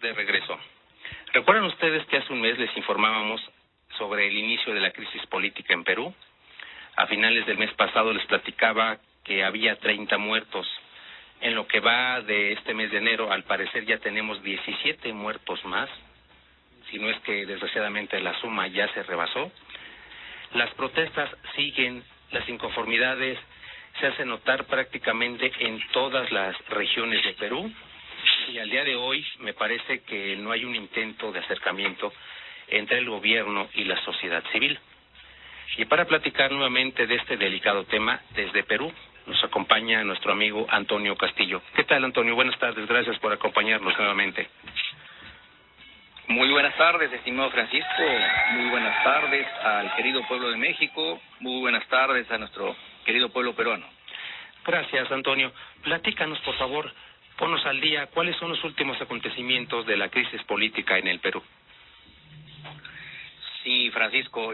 de regreso. ¿Recuerdan ustedes que hace un mes les informábamos sobre el inicio de la crisis política en Perú? A finales del mes pasado les platicaba que había 30 muertos. En lo que va de este mes de enero, al parecer ya tenemos 17 muertos más, si no es que desgraciadamente la suma ya se rebasó. Las protestas siguen, las inconformidades se hacen notar prácticamente en todas las regiones de Perú, y al día de hoy me parece que no hay un intento de acercamiento entre el gobierno y la sociedad civil. Y para platicar nuevamente de este delicado tema, desde Perú nos acompaña nuestro amigo Antonio Castillo. ¿Qué tal, Antonio? Buenas tardes, gracias por acompañarnos nuevamente. Muy buenas tardes, estimado Francisco, muy buenas tardes al querido pueblo de México, muy buenas tardes a nuestro querido pueblo peruano. Gracias, Antonio. Platícanos, por favor, ponnos al día, ¿cuáles son los últimos acontecimientos de la crisis política en el Perú? Sí, Francisco,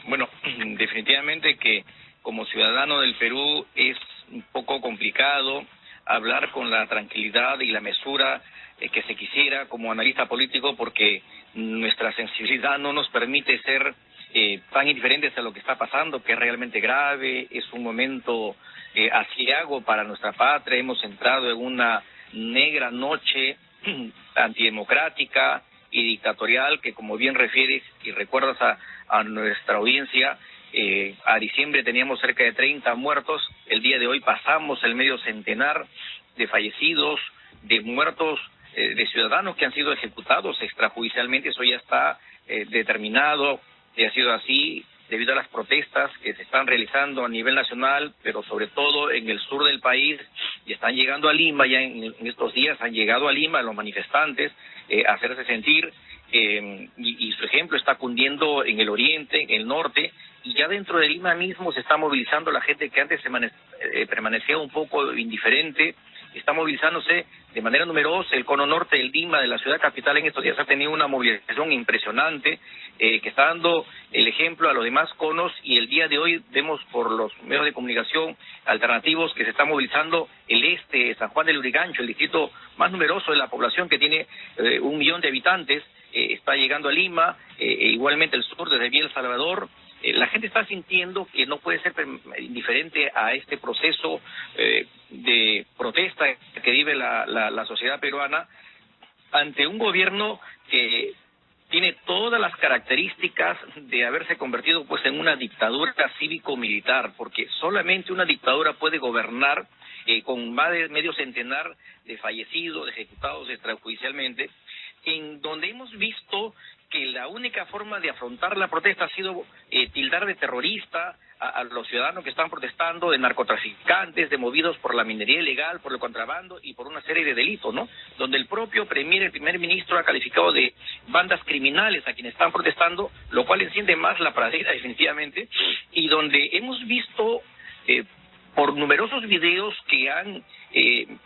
bueno, definitivamente que como ciudadano del Perú es un poco complicado hablar con la tranquilidad y la mesura que se quisiera como analista político, porque nuestra sensibilidad no nos permite ser tan indiferentes a lo que está pasando, que es realmente grave, es un momento aciago para nuestra patria. Hemos entrado en una negra noche antidemocrática y dictatorial que, como bien refieres y recuerdas a nuestra audiencia, a diciembre teníamos cerca de 30 muertos, el día de hoy pasamos el medio centenar de fallecidos, de muertos, de ciudadanos que han sido ejecutados extrajudicialmente. Eso ya está determinado, y ha sido así debido a las protestas que se están realizando a nivel nacional, pero sobre todo en el sur del país, y están llegando a Lima, ya en estos días han llegado a Lima los manifestantes a hacerse sentir, y su ejemplo está cundiendo en el oriente, en el norte, y ya dentro de Lima mismo se está movilizando la gente que antes permanecía un poco indiferente. Está movilizándose de manera numerosa. El cono norte del Lima, de la ciudad capital, en estos días ha tenido una movilización impresionante, que está dando el ejemplo a los demás conos, y el día de hoy vemos por los medios de comunicación alternativos que se está movilizando el este, San Juan del Lurigancho, el distrito más numeroso de la población, que tiene 1 millón de habitantes, está llegando a Lima, igualmente el sur, desde Villa El Salvador. La gente está sintiendo que no puede ser indiferente a este proceso de protesta que vive la sociedad peruana ante un gobierno que tiene todas las características de haberse convertido pues en una dictadura cívico-militar, porque solamente una dictadura puede gobernar con más de medio centenar de fallecidos, de ejecutados extrajudicialmente, en donde hemos visto que la única forma de afrontar la protesta ha sido tildar de terrorista a los ciudadanos que están protestando, de narcotraficantes, de movidos por la minería ilegal, por el contrabando y por una serie de delitos, ¿no? Donde el propio el primer ministro, ha calificado de bandas criminales a quienes están protestando, lo cual enciende más la pradera definitivamente, y donde hemos visto por numerosos videos que han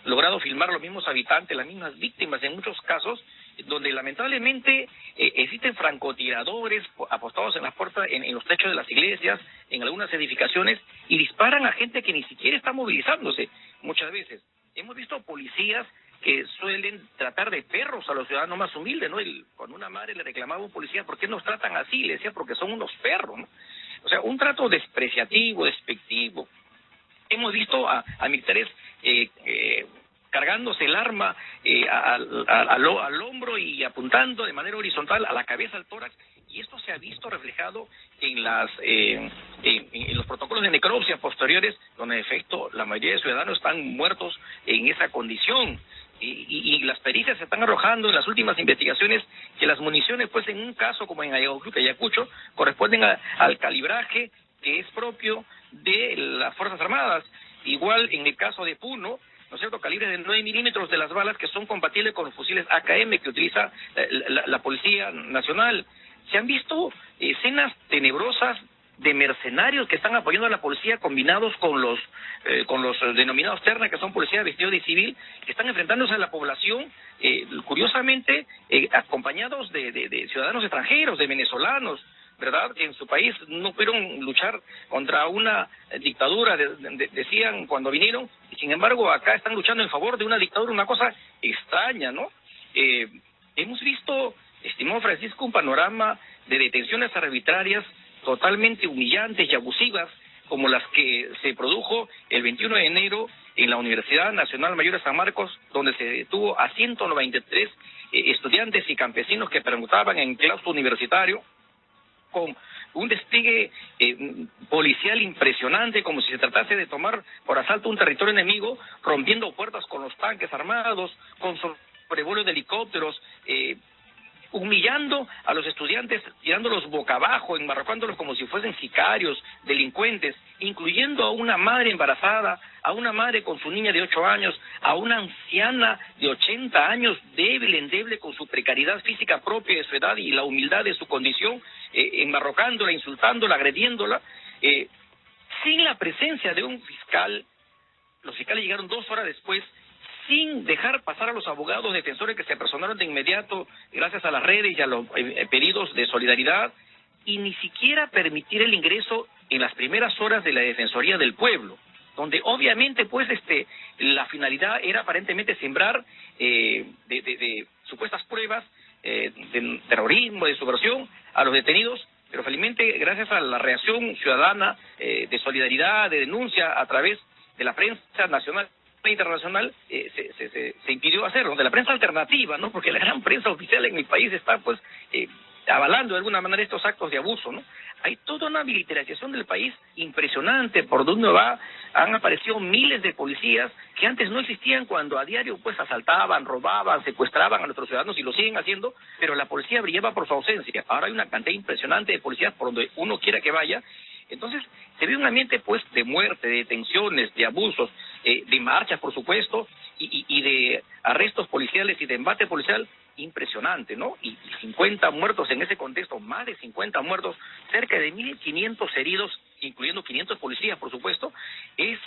logrado filmar los mismos habitantes, las mismas víctimas en muchos casos, donde lamentablemente existen francotiradores apostados en las puertas, en los techos de las iglesias, en algunas edificaciones, y disparan a gente que ni siquiera está movilizándose muchas veces. Hemos visto policías que suelen tratar de perros a los ciudadanos más humildes, ¿no? Cuando una madre le reclamaba a un policía, ¿por qué nos tratan así? Le decía, porque son unos perros, ¿no? O sea, un trato despreciativo, despectivo. Hemos visto a militares cargándose el arma al hombro y apuntando de manera horizontal a la cabeza, al tórax, y esto se ha visto reflejado en los protocolos de necropsia posteriores, donde en efecto la mayoría de ciudadanos están muertos en esa condición. Y las pericias se están arrojando en las últimas investigaciones que las municiones, pues en un caso como en Ayacucho, corresponden al calibraje que es propio de las Fuerzas Armadas. Igual en el caso de Puno, ¿no es cierto?, calibres de 9 milímetros de las balas que son compatibles con los fusiles AKM que utiliza la Policía Nacional. Se han visto escenas tenebrosas de mercenarios que están apoyando a la policía, combinados con los denominados ternas, que son policías vestidos de civil, que están enfrentándose a la población, curiosamente acompañados de ciudadanos extranjeros, de venezolanos, ¿verdad?, que en su país no pudieron luchar contra una dictadura, decían cuando vinieron, y sin embargo acá están luchando en favor de una dictadura, una cosa extraña, ¿no? ¿no, Francisco? Un panorama de detenciones arbitrarias totalmente humillantes y abusivas, como las que se produjo el 21 de enero en la Universidad Nacional Mayor de San Marcos, donde se detuvo a 193 estudiantes y campesinos que permutaban en claustro universitario, con un despliegue policial impresionante, como si se tratase de tomar por asalto un territorio enemigo, rompiendo puertas con los tanques armados, con sobrevuelos de helicópteros, humillando a los estudiantes, tirándolos boca abajo, enmarrocándolos como si fuesen sicarios, delincuentes, incluyendo a una madre embarazada, a una madre con su niña de 8 años, a una anciana de 80 años, débil, endeble, con su precariedad física propia de su edad y la humildad de su condición, enmarrocándola, insultándola, agrediéndola, sin la presencia de un fiscal. Los fiscales llegaron 2 horas después, sin dejar pasar a los abogados defensores que se personaron de inmediato gracias a las redes y a los pedidos de solidaridad, y ni siquiera permitir el ingreso en las primeras horas de la Defensoría del Pueblo, donde obviamente pues la finalidad era aparentemente sembrar de supuestas pruebas de terrorismo, de subversión a los detenidos, pero felizmente gracias a la reacción ciudadana de solidaridad, de denuncia a través de la prensa nacional internacional, se impidió hacerlo, de la prensa alternativa, ¿no? Porque la gran prensa oficial en el país está pues avalando de alguna manera estos actos de abuso, ¿no? Hay toda una militarización del país impresionante. Por donde va, han aparecido miles de policías que antes no existían, cuando a diario pues asaltaban, robaban, secuestraban a nuestros ciudadanos, y lo siguen haciendo, pero la policía brillaba por su ausencia. Ahora hay una cantidad impresionante de policías por donde uno quiera que vaya. Entonces se ve un ambiente pues de muerte, de detenciones, de abusos, de marchas por supuesto, y de arrestos policiales y de embate policial impresionante, ¿no? Y 50 muertos en ese contexto, más de 50 muertos, cerca de 1.500 heridos, incluyendo 500 policías por supuesto, es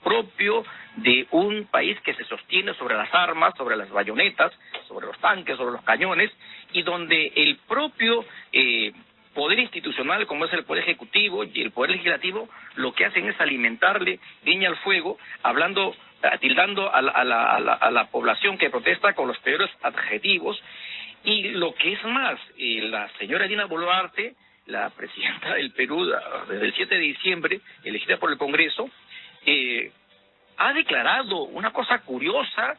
propio de un país que se sostiene sobre las armas, sobre las bayonetas, sobre los tanques, sobre los cañones, y donde el propio poder institucional, como es el Poder Ejecutivo y el Poder Legislativo, lo que hacen es alimentarle leña al fuego, tildando a la población que protesta con los peores adjetivos. Y lo que es más, la señora Dina Boluarte, la presidenta del Perú desde el 7 de diciembre, elegida por el Congreso, ha declarado una cosa curiosa,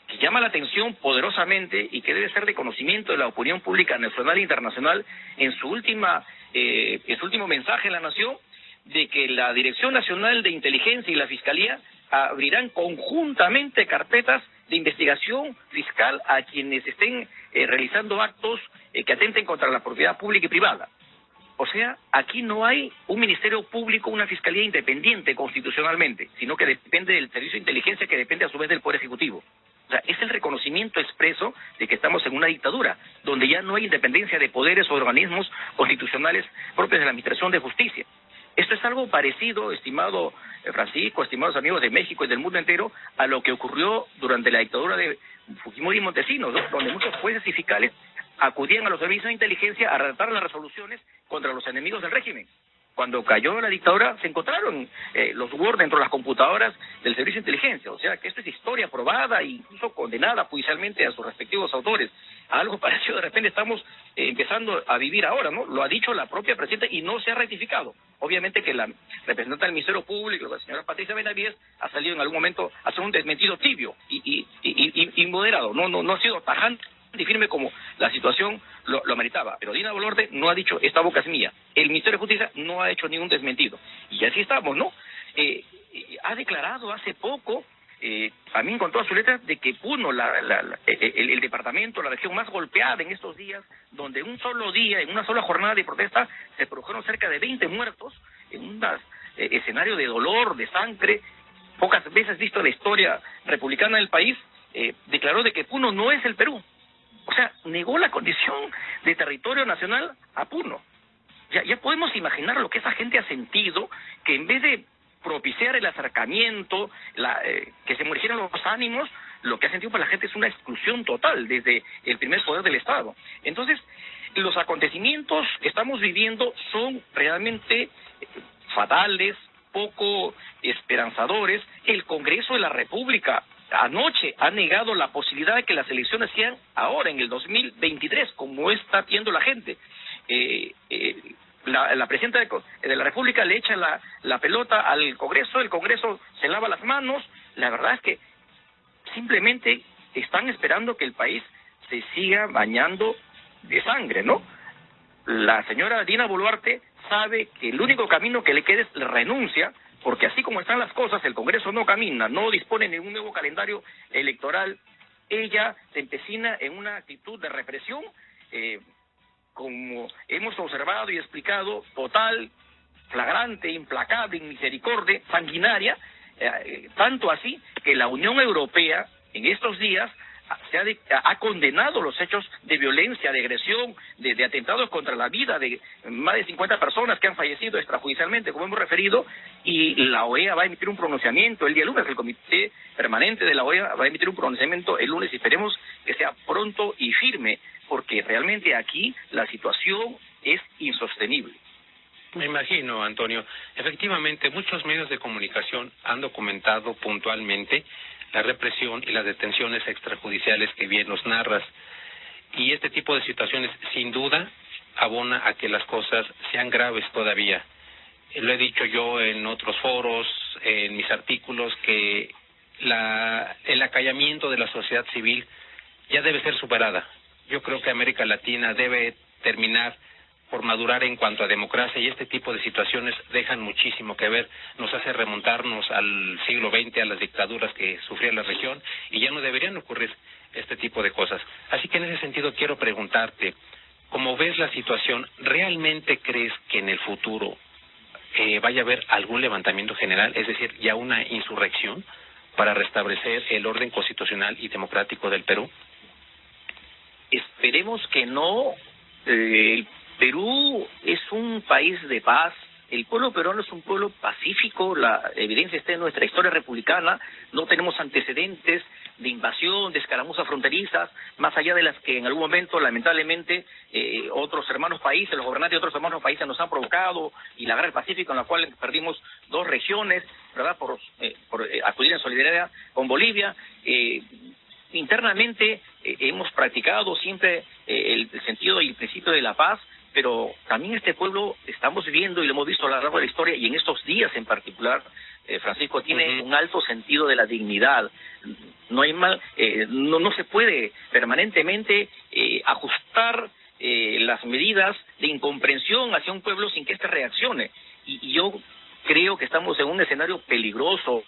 que llama la atención poderosamente y que debe ser de conocimiento de la opinión pública nacional e internacional, en su último mensaje a la nación, de que la Dirección Nacional de Inteligencia y la Fiscalía abrirán conjuntamente carpetas de investigación fiscal a quienes estén realizando actos que atenten contra la propiedad pública y privada. O sea, aquí no hay un ministerio público, una fiscalía independiente constitucionalmente, sino que depende del servicio de inteligencia, que depende a su vez del Poder Ejecutivo. O sea, es el reconocimiento expreso de que estamos en una dictadura, donde ya no hay independencia de poderes o organismos constitucionales propios de la Administración de Justicia. Esto es algo parecido, estimado Francisco, estimados amigos de México y del mundo entero, a lo que ocurrió durante la dictadura de Fujimori y Montesinos, ¿no? Donde muchos jueces y fiscales acudían a los servicios de inteligencia a redactar las resoluciones contra los enemigos del régimen. Cuando cayó la dictadura, se encontraron los Word dentro de las computadoras del servicio de inteligencia. O sea, que esto es historia probada e incluso condenada judicialmente a sus respectivos autores. Algo parecido de repente estamos empezando a vivir ahora, ¿no? Lo ha dicho la propia presidenta y no se ha rectificado. Obviamente que la representante del Ministerio Público, la señora Patricia Benavides, ha salido en algún momento a hacer un desmentido tibio y moderado. No ha sido tajante y firme como la situación lo ameritaba. Pero Dina Boluarte no ha dicho, esta boca es mía. El Ministerio de Justicia no ha hecho ningún desmentido. Y así estamos, ¿no? Ha declarado hace poco, también con todas sus letras, de que Puno, el departamento, la región más golpeada en estos días, donde un solo día, en una sola jornada de protesta, se produjeron cerca de 20 muertos, en un escenario de dolor, de sangre, pocas veces visto en la historia republicana del país, declaró de que Puno no es el Perú. O sea, negó la condición de territorio nacional a Puno. Ya podemos imaginar lo que esa gente ha sentido, que en vez de propiciar el acercamiento, que se murieran los ánimos, lo que ha sentido para la gente es una exclusión total desde el primer poder del Estado. Entonces, los acontecimientos que estamos viviendo son realmente fatales, poco esperanzadores. El Congreso de la República anoche ha negado la posibilidad de que las elecciones sean ahora, en el 2023, como está viendo la gente. La presidenta de la República le echa la pelota al Congreso, el Congreso se lava las manos. La verdad es que simplemente están esperando que el país se siga bañando de sangre, ¿no? La señora Dina Boluarte sabe que el único camino que le queda es la renuncia, porque así como están las cosas, el Congreso no camina, no dispone de un nuevo calendario electoral. Ella se empecina en una actitud de represión, como hemos observado y explicado, total, flagrante, implacable, inmisericordia, sanguinaria, tanto así que la Unión Europea en estos días ha condenado los hechos de violencia, de agresión, de atentados contra la vida de más de 50 personas que han fallecido extrajudicialmente, como hemos referido, y la OEA va a emitir un pronunciamiento el día lunes. El Comité Permanente de la OEA va a emitir un pronunciamiento el lunes y esperemos que sea pronto y firme, porque realmente aquí la situación es insostenible. Me imagino, Antonio. Efectivamente, muchos medios de comunicación han documentado puntualmente la represión y las detenciones extrajudiciales que bien nos narras. Y este tipo de situaciones, sin duda, abona a que las cosas sean graves todavía. Lo he dicho yo en otros foros, en mis artículos, que el acallamiento de la sociedad civil ya debe ser superada. Yo creo que América Latina debe terminar por madurar en cuanto a democracia, y este tipo de situaciones dejan muchísimo que ver, nos hace remontarnos al siglo XX, a las dictaduras que sufría la región, y ya no deberían ocurrir este tipo de cosas. Así que en ese sentido quiero preguntarte, ¿cómo ves la situación? ¿Realmente crees que en el futuro vaya a haber algún levantamiento general, es decir, ya una insurrección para restablecer el orden constitucional y democrático del Perú? Esperemos que no. Perú es un país de paz, el pueblo peruano es un pueblo pacífico, la evidencia está en nuestra historia republicana, no tenemos antecedentes de invasión, de escaramuzas fronterizas, más allá de las que en algún momento lamentablemente otros hermanos países, los gobernantes de otros hermanos países nos han provocado, y la guerra del Pacífico en la cual perdimos 2 regiones, ¿verdad?, por acudir en solidaridad con Bolivia. Internamente hemos practicado siempre el sentido y el principio de la paz, pero también este pueblo estamos viendo, y lo hemos visto a lo largo de la historia, y en estos días en particular, Francisco, tiene un alto sentido de la dignidad. No hay no se puede permanentemente ajustar las medidas de incomprensión hacia un pueblo sin que éste reaccione. Y yo creo que estamos en un escenario peligroso.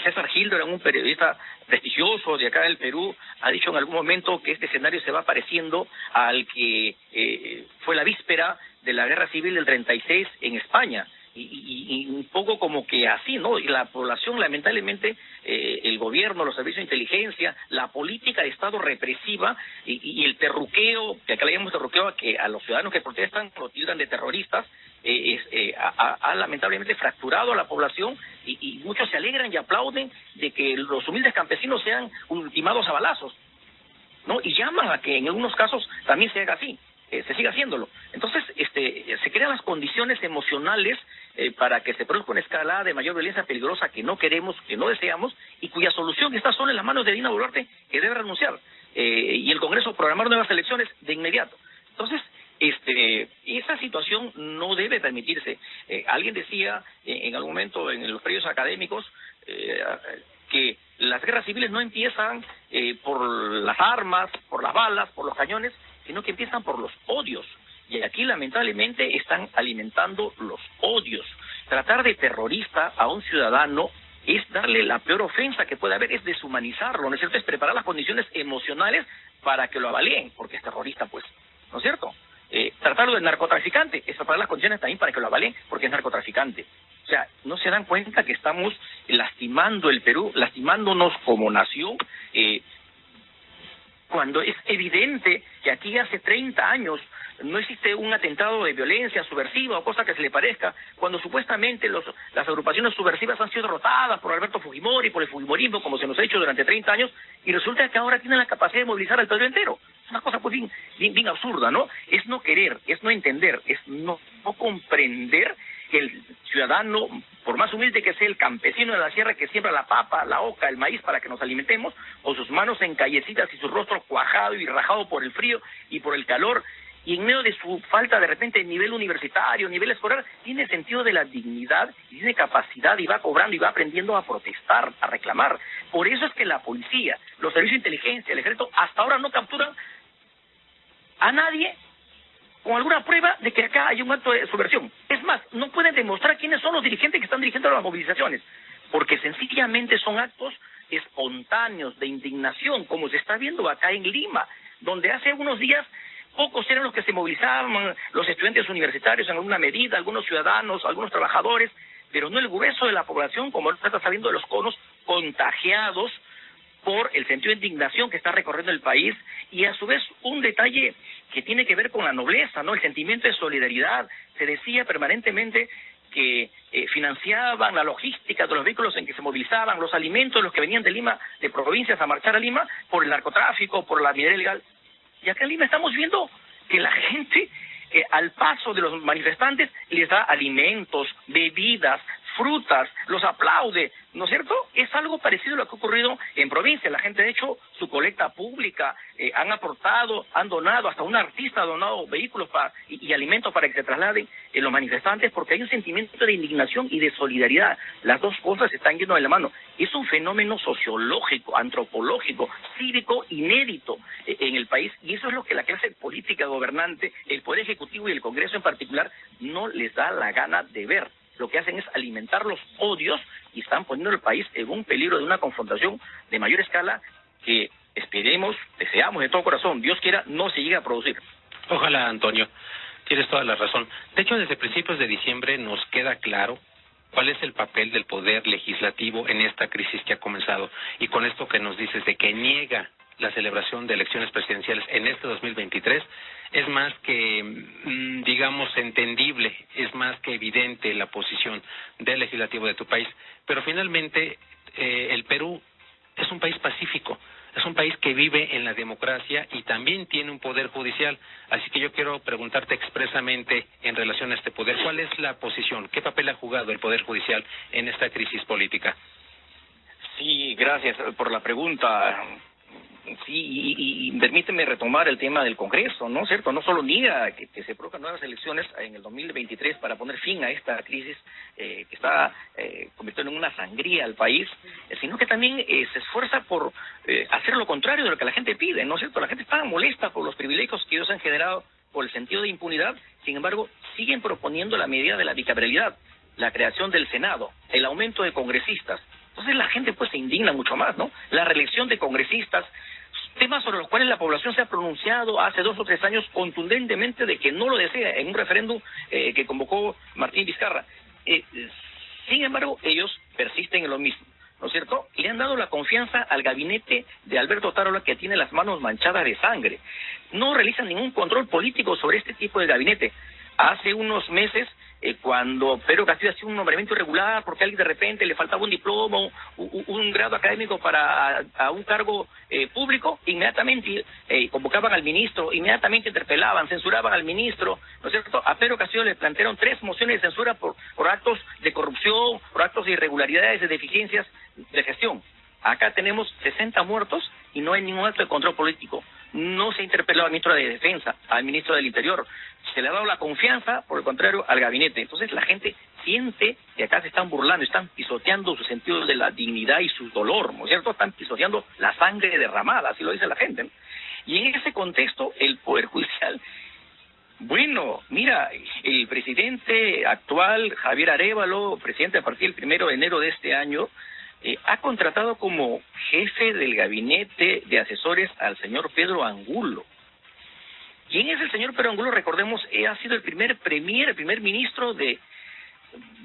César Gildo, un periodista prestigioso de acá del Perú, ha dicho en algún momento que este escenario se va pareciendo al que fue la víspera de la guerra civil del 36 en España, y un poco como que así, ¿no? Y la población, lamentablemente, el gobierno, los servicios de inteligencia, la política de Estado represiva y el terruqueo, que acá le llamamos terruqueo a que a los ciudadanos que protestan lo tildan de terroristas, ha lamentablemente fracturado a la población, y muchos se alegran y aplauden de que los humildes campesinos sean ultimados a balazos, ¿no? Y llaman a que en algunos casos también se haga así, se siga haciéndolo. Entonces, se crean las condiciones emocionales para que se produzca una escalada de mayor violencia peligrosa que no queremos, que no deseamos, y cuya solución está solo en las manos de Dina Boluarte, que debe renunciar, y el Congreso programar nuevas elecciones de inmediato. Entonces, esa situación no debe permitirse. Alguien decía en algún momento en los periódicos académicos que las guerras civiles no empiezan por las armas, por las balas, por los cañones, sino que empiezan por los odios. Y aquí lamentablemente están alimentando los odios. Tratar de terrorista a un ciudadano es darle la peor ofensa que puede haber, es deshumanizarlo, ¿no es cierto? Es preparar las condiciones emocionales para que lo avaleen, porque es terrorista, pues, ¿no es cierto? Tratarlo de narcotraficante es preparar las condiciones también para que lo avaleen, porque es narcotraficante. O sea, no se dan cuenta que estamos lastimando el Perú, lastimándonos como nación, cuando es evidente que aquí hace 30 años no existe un atentado de violencia subversiva o cosa que se le parezca, cuando supuestamente las agrupaciones subversivas han sido derrotadas por Alberto Fujimori, por el fujimorismo, como se nos ha hecho durante 30 años, y resulta que ahora tienen la capacidad de movilizar al Perú entero. Es una cosa pues bien absurda, ¿no? Es no querer, es no entender, es no comprender que el ciudadano por más humilde que sea el campesino de la sierra que siembra la papa, la oca, el maíz para que nos alimentemos, o sus manos en callecitas y su rostro cuajado y rajado por el frío y por el calor, y en medio de su falta de repente de nivel universitario, nivel escolar, tiene sentido de la dignidad, y tiene capacidad y va cobrando y va aprendiendo a protestar, a reclamar. Por eso es que la policía, los servicios de inteligencia, el ejército, hasta ahora no capturan a nadie con alguna prueba de que acá hay un acto de subversión. Es más, no pueden demostrar quiénes son los dirigentes que están dirigiendo las movilizaciones, porque sencillamente son actos espontáneos de indignación, como se está viendo acá en Lima, donde hace unos días pocos eran los que se movilizaban, los estudiantes universitarios en alguna medida, algunos ciudadanos, algunos trabajadores, pero no el grueso de la población, como está saliendo de los conos, contagiados por el sentido de indignación que está recorriendo el país, y a su vez un detalle que tiene que ver con la nobleza, ¿no? El sentimiento de solidaridad. Se decía permanentemente que financiaban la logística de los vehículos en que se movilizaban, los alimentos, los que venían de Lima, de provincias a marchar a Lima, por el narcotráfico, por la minería ilegal. Y acá en Lima estamos viendo que la gente, al paso de los manifestantes, les da alimentos, bebidas, frutas, los aplaude, ¿no es cierto? Es algo parecido a lo que ha ocurrido en provincia. La gente ha hecho su colecta pública, han aportado, han donado, hasta un artista ha donado vehículos y alimentos para que se trasladen los manifestantes, porque hay un sentimiento de indignación y de solidaridad. Las dos cosas se están yendo de la mano. Es un fenómeno sociológico, antropológico, cívico, inédito en el país, y eso es lo que la clase política gobernante, el Poder Ejecutivo y el Congreso en particular, no les da la gana de ver. Lo que hacen es alimentar los odios y están poniendo al país en un peligro de una confrontación de mayor escala que esperemos, deseamos de todo corazón, Dios quiera, no se llegue a producir. Ojalá, Antonio, tienes toda la razón. De hecho, desde principios de diciembre nos queda claro cuál es el papel del poder legislativo en esta crisis que ha comenzado. Y con esto que nos dices de que niega la celebración de elecciones presidenciales en este 2023, es más que, digamos, entendible, es más que evidente la posición del legislativo de tu país. Pero finalmente, el Perú es un país pacífico, es un país que vive en la democracia y también tiene un poder judicial. Así que yo quiero preguntarte expresamente en relación a este poder, ¿cuál es la posición? ¿Qué papel ha jugado el poder judicial en esta crisis política? Sí, gracias por la pregunta. Sí, y permíteme retomar el tema del Congreso, ¿no es cierto? No solo niega que se provocan nuevas elecciones en el 2023 para poner fin a esta crisis que está convirtiendo en una sangría al país, sino que también se esfuerza por hacer lo contrario de lo que la gente pide, ¿no es cierto? La gente está molesta por los privilegios que ellos han generado por el sentido de impunidad, sin embargo, siguen proponiendo la medida de la bicameralidad, la creación del Senado, el aumento de congresistas. Entonces la gente pues se indigna mucho más, ¿no? La reelección de congresistas, temas sobre los cuales la población se ha pronunciado hace 2 o 3 años contundentemente de que no lo desea en un referéndum que convocó Martín Vizcarra. Sin embargo, ellos persisten en lo mismo, ¿no es cierto? Le han dado la confianza al gabinete de Alberto Tarola, que tiene las manos manchadas de sangre. No realizan ningún control político sobre este tipo de gabinete. Hace unos meses, cuando Pedro Castillo hacía un nombramiento irregular porque a alguien de repente le faltaba un diploma, un grado académico para a un cargo público, inmediatamente convocaban al ministro, inmediatamente interpelaban, censuraban al ministro, ¿no es cierto? A Pedro Castillo le plantearon 3 mociones de censura por actos de corrupción, por actos de irregularidades, de deficiencias de gestión. Acá tenemos 60 muertos y no hay ningún acto de control político. No se ha interpelado al ministro de Defensa, al ministro del Interior. Se le ha dado la confianza, por el contrario, al gabinete. Entonces la gente siente que acá se están burlando, están pisoteando su sentido de la dignidad y su dolor, ¿no es cierto? Están pisoteando la sangre derramada, así lo dice la gente, ¿no? Y en ese contexto, el Poder Judicial, bueno, mira, el presidente actual, Javier Arévalo, presidente a partir del 1 de enero de este año, ha contratado como jefe del gabinete de asesores al señor Pedro Angulo. ¿Quién es el señor Pedro Angulo? Recordemos, ha sido el primer ministro de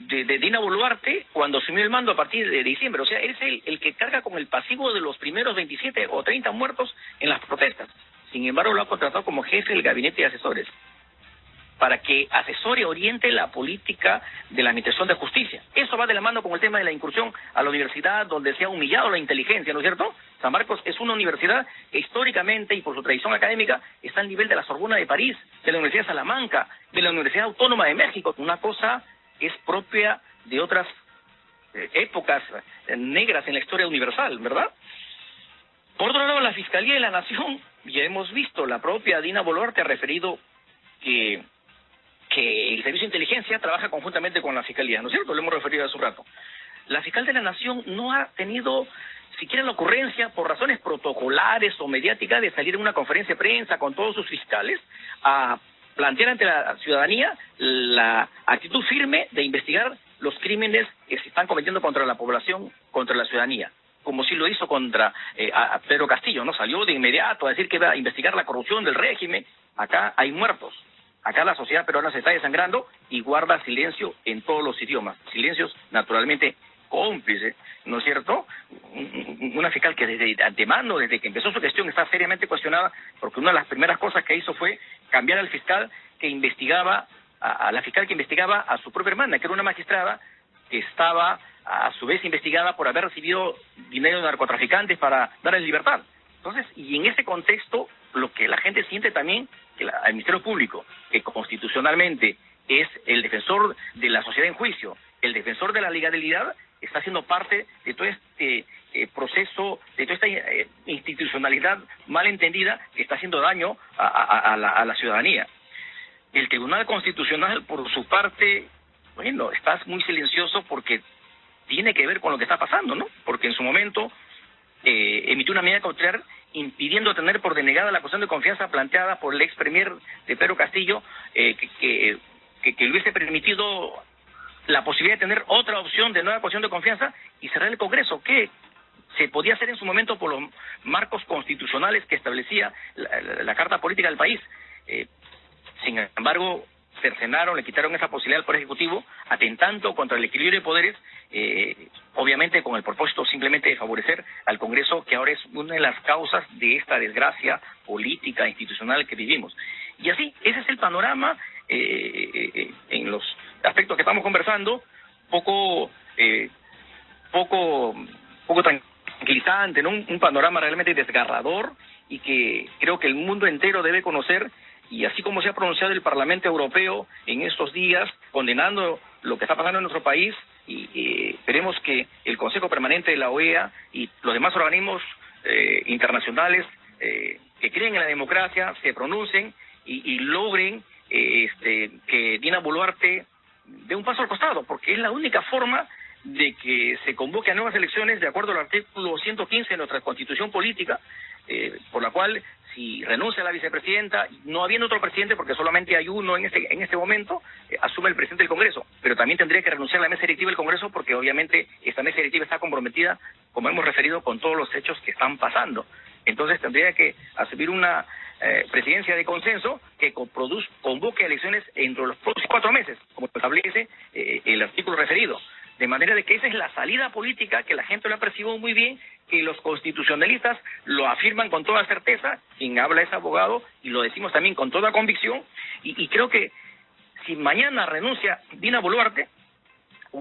Dina Boluarte cuando asumió el mando a partir de diciembre. O sea, él es el que carga con el pasivo de los primeros 27 o 30 muertos en las protestas. Sin embargo, lo ha contratado como jefe del gabinete de asesores para que asesore, oriente la política de la administración de justicia. Eso va de la mano con el tema de la incursión a la universidad, donde se ha humillado la inteligencia, ¿no es cierto? San Marcos es una universidad que históricamente y por su tradición académica está al nivel de la Sorbona de París, de la Universidad de Salamanca, de la Universidad Autónoma de México. Una cosa es propia de otras épocas negras en la historia universal, ¿verdad? Por otro lado, la Fiscalía de la Nación, ya hemos visto, la propia Dina Boluarte ha referido que el Servicio de Inteligencia trabaja conjuntamente con la Fiscalía, ¿no es cierto? Lo hemos referido hace un rato. La Fiscal de la Nación no ha tenido siquiera la ocurrencia, por razones protocolares o mediáticas, de salir en una conferencia de prensa con todos sus fiscales a plantear ante la ciudadanía la actitud firme de investigar los crímenes que se están cometiendo contra la población, contra la ciudadanía, como sí lo hizo contra a Pedro Castillo, ¿no? Salió de inmediato a decir que iba a investigar la corrupción del régimen. Acá hay muertos. Acá la sociedad peruana se está desangrando y guarda silencio en todos los idiomas. Silencios, naturalmente, cómplices, ¿no es cierto? Una fiscal que desde antemano, desde que empezó su gestión, está seriamente cuestionada, porque una de las primeras cosas que hizo fue cambiar al fiscal que investigaba, a la fiscal que investigaba a su propia hermana, que era una magistrada que estaba a su vez investigada por haber recibido dinero de narcotraficantes para darle libertad. Entonces, y en ese contexto, lo que la gente siente también, que el Ministerio Público, que constitucionalmente es el defensor de la sociedad en juicio, el defensor de la legalidad, está siendo parte de todo este proceso, de toda esta institucionalidad mal entendida que está haciendo daño a la ciudadanía. El Tribunal Constitucional, por su parte, bueno, está muy silencioso porque tiene que ver con lo que está pasando, ¿no? Porque en su momento emitió una medida cautelar impidiendo tener por denegada la cuestión de confianza planteada por el ex premier de Pedro Castillo, que le hubiese permitido la posibilidad de tener otra opción de nueva cuestión de confianza y cerrar el Congreso, que se podía hacer en su momento por los marcos constitucionales que establecía la Carta Política del país. Sin embargo, cercenaron, le quitaron esa posibilidad al Poder Ejecutivo, atentando contra el equilibrio de poderes, obviamente con el propósito simplemente de favorecer al Congreso, que ahora es una de las causas de esta desgracia política institucional que vivimos. Y así, ese es el panorama en los aspectos que estamos conversando, poco tranquilizante, ¿no? Un panorama realmente desgarrador y que creo que el mundo entero debe conocer. Y así como se ha pronunciado el Parlamento Europeo en estos días, condenando lo que está pasando en nuestro país, y esperemos que el Consejo Permanente de la OEA y los demás organismos internacionales que creen en la democracia se pronuncien y logren que Dina Boluarte dé un paso al costado, porque es la única forma de que se convoque a nuevas elecciones de acuerdo al artículo 115 de nuestra Constitución Política, por la cual, si renuncia a la vicepresidenta, no habiendo otro presidente, porque solamente hay uno en este momento, asume el presidente del Congreso, pero también tendría que renunciar a la mesa directiva del Congreso, porque obviamente esta mesa directiva está comprometida, como hemos referido, con todos los hechos que están pasando. Entonces tendría que asumir una presidencia de consenso que convoque elecciones entre los próximos 4 meses, como establece el artículo referido. De manera de que esa es la salida política que la gente lo ha percibido muy bien, que los constitucionalistas lo afirman con toda certeza, quien habla es abogado, y lo decimos también con toda convicción, y creo que si mañana renuncia Dina Boluarte,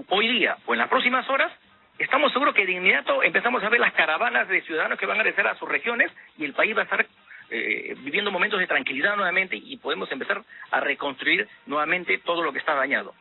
hoy día o en las próximas horas, estamos seguros que de inmediato empezamos a ver las caravanas de ciudadanos que van a regresar a sus regiones y el país va a estar viviendo momentos de tranquilidad nuevamente y podemos empezar a reconstruir nuevamente todo lo que está dañado.